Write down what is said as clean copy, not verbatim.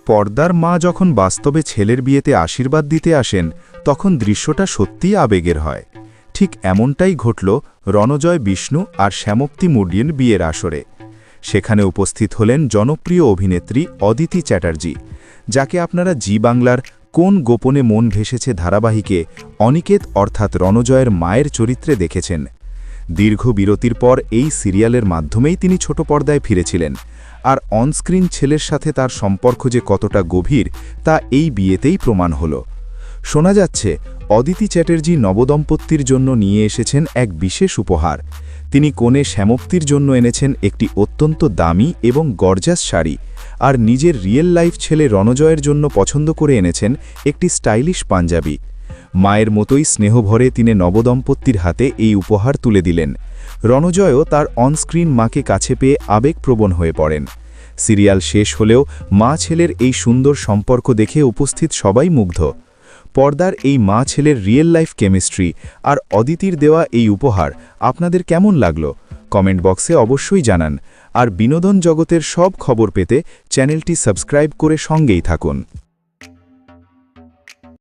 পর্দার মা যখন বাস্তবে ছেলের বিয়েতে আশীর্বাদ দিতে আসেন তখন দৃশ্যটা সত্যিই আবেগের হয়। ঠিক এমনটাই ঘটল রণজয় বিষ্ণু আর শ্যামপ্তি মুর্ডির বিয়ের আসরে। সেখানে উপস্থিত হলেন জনপ্রিয় অভিনেত্রী অদিতি চ্যাটার্জি, যাকে আপনারা জি বাংলার কোন গোপনে মন ভেসেছে ধারাবাহিকে অনিকেত অর্থাৎ রণজয়ের মায়ের চরিত্রে দেখেছেন। দীর্ঘ বিরতির পর এই সিরিয়ালের মাধ্যমেই তিনি ছোট পর্দায় ফিরেছিলেন, আর অনস্ক্রিন ছেলের সাথে তার সম্পর্ক যে কতটা গভীর তা এই বিয়েতেই প্রমাণ হল। শোনা যাচ্ছে অদিতি চ্যাটার্জি নবদম্পতির জন্য নিয়ে এসেছেন এক বিশেষ উপহার। তিনি কনে শ্যামপ্তির জন্য এনেছেন একটি অত্যন্ত দামি এবং গর্জাস শাড়ি, আর নিজের রিয়েল লাইফ ছেলে রণজয়ের জন্য পছন্দ করে এনেছেন একটি স্টাইলিশ পাঞ্জাবি। মায়ের মতোই স্নেহভরে তিনি নবদম্পতির হাতে এই উপহার তুলে দিলেন। রণজয়ও তার অনস্ক্রিন মাকে কাছে পেয়ে আবেগপ্রবণ হয়ে পড়েন। সিরিয়াল শেষ হলেও মা ছেলের এই সুন্দর সম্পর্ক দেখে উপস্থিত সবাই মুগ্ধ। পর্দার এই মা ছেলের রিয়েল লাইফ কেমিস্ট্রি আর অদিতির দেওয়া এই উপহার আপনাদের কেমন লাগলো কমেন্ট বক্সে অবশ্যই জানান। আর বিনোদন জগতের সব খবর পেতে চ্যানেলটি সাবস্ক্রাইব করে সঙ্গেই থাকুন।